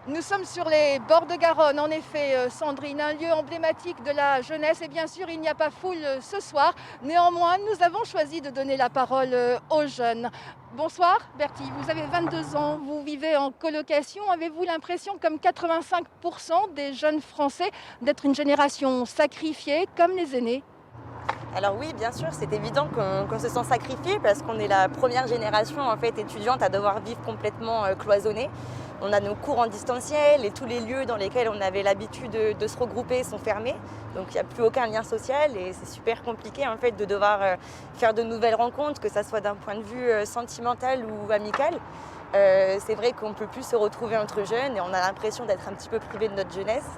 Nous sommes sur les bords de Garonne, en effet, Sandrine, un lieu emblématique de la jeunesse. Et bien sûr, il n'y a pas foule ce soir. Néanmoins, nous avons choisi de donner la parole aux jeunes. Bonsoir, Bertie. Vous avez 22 ans, vous vivez en colocation. Avez-vous l'impression, comme 85% des jeunes Français, d'être une génération sacrifiée, comme les aînés? Alors oui, bien sûr, c'est évident qu'on se sent sacrifié parce qu'on est la première génération en fait étudiante à devoir vivre complètement cloisonnée. On a nos cours en distanciel et tous les lieux dans lesquels on avait l'habitude de se regrouper sont fermés. Donc il n'y a plus aucun lien social et c'est super compliqué en fait de devoir faire de nouvelles rencontres, que ça soit d'un point de vue sentimental ou amical. C'est vrai qu'on ne peut plus se retrouver entre jeunes et on a l'impression d'être un petit peu privé de notre jeunesse.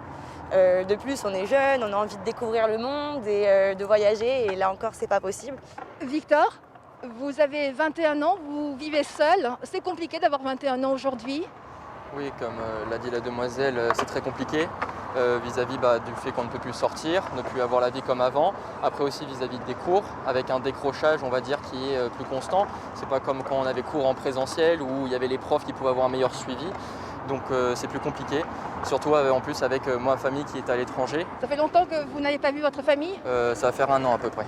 De plus, on est jeune, on a envie de découvrir le monde et de voyager, et là encore, c'est pas possible. Victor, vous avez 21 ans, vous vivez seul. C'est compliqué d'avoir 21 ans aujourd'hui. Oui, comme l'a dit la demoiselle, c'est très compliqué vis-à-vis du fait qu'on ne peut plus sortir, ne plus avoir la vie comme avant. Après aussi vis-à-vis des cours, avec un décrochage, on va dire, qui est plus constant. C'est pas comme quand on avait cours en présentiel où il y avait les profs qui pouvaient avoir un meilleur suivi. Donc c'est plus compliqué, surtout en plus avec ma famille qui est à l'étranger. Ça fait longtemps que vous n'avez pas vu votre famille? Ça va faire 1 an à peu près.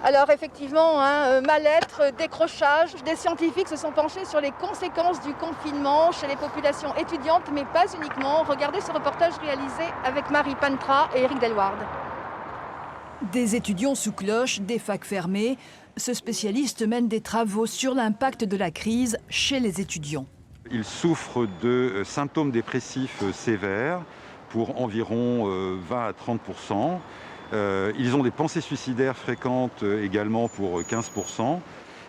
Alors effectivement, mal-être, décrochage, des scientifiques se sont penchés sur les conséquences du confinement chez les populations étudiantes, mais pas uniquement. Regardez ce reportage réalisé avec Marie Pantra et Éric Delward. Des étudiants sous cloche, des facs fermées, ce spécialiste mène des travaux sur l'impact de la crise chez les étudiants. Ils souffrent de symptômes dépressifs sévères pour environ 20 à 30%. Ils ont des pensées suicidaires fréquentes également pour 15%.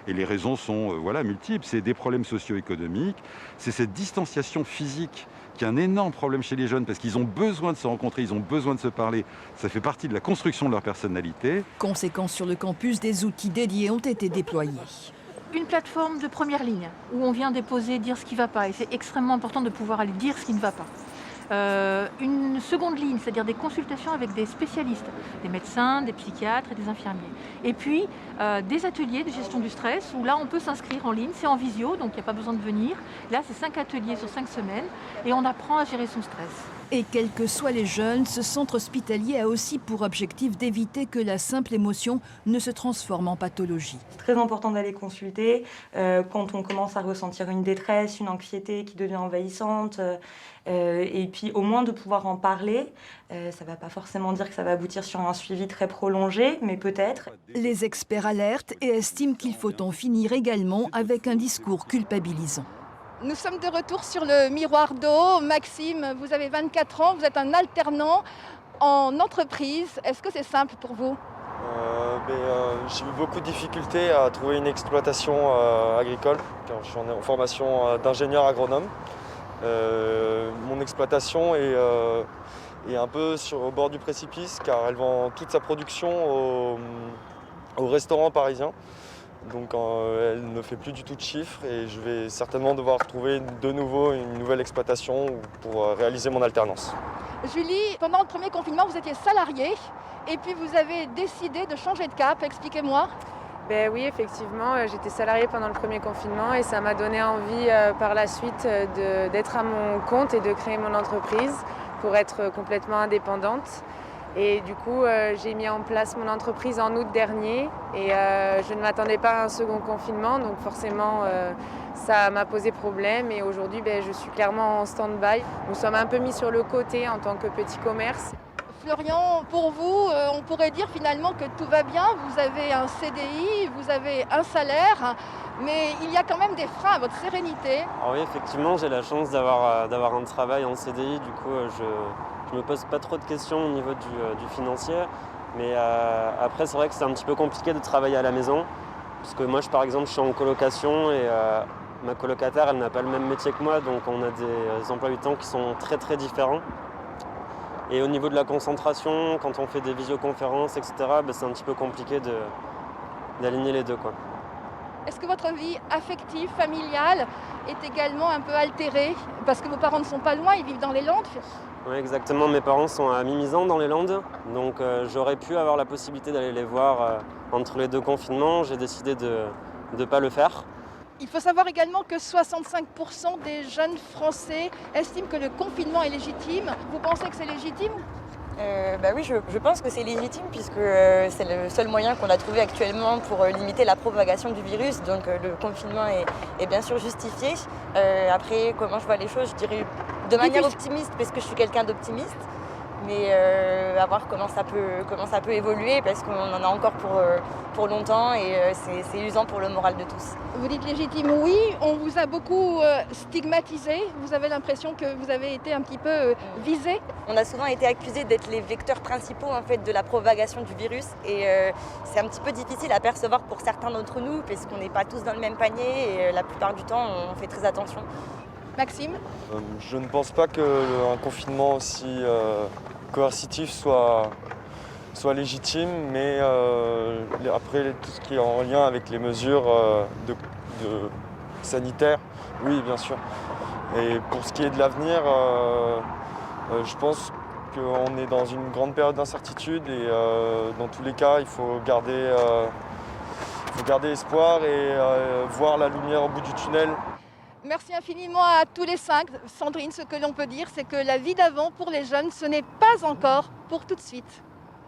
Et les raisons sont multiples. C'est des problèmes socio-économiques, c'est cette distanciation physique qui est un énorme problème chez les jeunes parce qu'ils ont besoin de se rencontrer, ils ont besoin de se parler. Ça fait partie de la construction de leur personnalité. Conséquence sur le campus, des outils dédiés ont été déployés. Une plateforme de première ligne où on vient déposer, dire ce qui ne va pas. Et c'est extrêmement important de pouvoir aller dire ce qui ne va pas. Une seconde ligne, c'est-à-dire des consultations avec des spécialistes, des médecins, des psychiatres et des infirmiers. Et puis des ateliers de gestion du stress où là on peut s'inscrire en ligne, c'est en visio, donc il n'y a pas besoin de venir. Là c'est 5 ateliers sur 5 semaines et on apprend à gérer son stress. Et quels que soient les jeunes, ce centre hospitalier a aussi pour objectif d'éviter que la simple émotion ne se transforme en pathologie. C'est très important d'aller consulter quand on commence à ressentir une détresse, une anxiété qui devient envahissante. Et puis au moins de pouvoir en parler. Ça ne va pas forcément dire que ça va aboutir sur un suivi très prolongé, mais peut-être. Les experts alertent et estiment qu'il faut en finir également avec un discours culpabilisant. Nous sommes de retour sur le miroir d'eau. Maxime, vous avez 24 ans, vous êtes un alternant en entreprise. Est-ce que c'est simple pour vous? J'ai eu beaucoup de difficultés à trouver une exploitation agricole, car je suis en formation d'ingénieur agronome. Mon exploitation est un peu au bord du précipice, car elle vend toute sa production au restaurant parisien. Donc elle ne fait plus du tout de chiffres et je vais certainement devoir trouver de nouveau une nouvelle exploitation pour réaliser mon alternance. Julie, pendant le premier confinement, vous étiez salariée et puis vous avez décidé de changer de cap. Expliquez-moi. Oui, effectivement, j'étais salariée pendant le premier confinement et ça m'a donné envie par la suite d'être à mon compte et de créer mon entreprise pour être complètement indépendante. Et du coup, j'ai mis en place mon entreprise en août dernier et je ne m'attendais pas à un second confinement, donc forcément ça m'a posé problème et aujourd'hui je suis clairement en stand-by. Nous sommes un peu mis sur le côté en tant que petit commerce. Florian, pour vous, on pourrait dire finalement que tout va bien. Vous avez un CDI, vous avez un salaire, mais il y a quand même des freins à votre sérénité. Alors oui, effectivement, j'ai la chance d'avoir un travail en CDI, du coup je me pose pas trop de questions au niveau du financier. Mais après, c'est vrai que c'est un petit peu compliqué de travailler à la maison, parce que moi, par exemple, je suis en colocation et ma colocataire, elle n'a pas le même métier que moi, donc on a des emplois du temps qui sont très très différents. Et au niveau de la concentration, quand on fait des visioconférences, etc., c'est un petit peu compliqué d'aligner les deux, quoi. Est-ce que votre vie affective, familiale est également un peu altérée? Parce que vos parents ne sont pas loin, ils vivent dans les Landes. Oui, exactement. Mes parents sont à Mimizan, dans les Landes. Donc j'aurais pu avoir la possibilité d'aller les voir entre les deux confinements. J'ai décidé de ne pas le faire. Il faut savoir également que 65% des jeunes Français estiment que le confinement est légitime. Vous pensez que c'est légitime ? Oui, je pense que c'est légitime puisque c'est le seul moyen qu'on a trouvé actuellement pour limiter la propagation du virus. Donc le confinement est bien sûr justifié. Après, comment je vois les choses, je dirais de manière optimiste parce que je suis quelqu'un d'optimiste. Mais à voir comment ça peut évoluer parce qu'on en a encore pour longtemps et c'est usant pour le moral de tous. Vous dites légitime, oui. On vous a beaucoup stigmatisé. Vous avez l'impression que vous avez été un petit peu visé. On a souvent été accusés d'être les vecteurs principaux en fait, de la propagation du virus et c'est un petit peu difficile à percevoir pour certains d'entre nous parce qu'on n'est pas tous dans le même panier et la plupart du temps on fait très attention. Maxime ? Je ne pense pas qu'un confinement aussi coercitif soit légitime, mais après tout ce qui est en lien avec les mesures sanitaires, oui bien sûr. Et pour ce qui est de l'avenir, je pense qu'on est dans une grande période d'incertitude et dans tous les cas il faut garder espoir et voir la lumière au bout du tunnel. Merci infiniment à tous les 5. Sandrine, ce que l'on peut dire, c'est que la vie d'avant pour les jeunes, ce n'est pas encore pour tout de suite.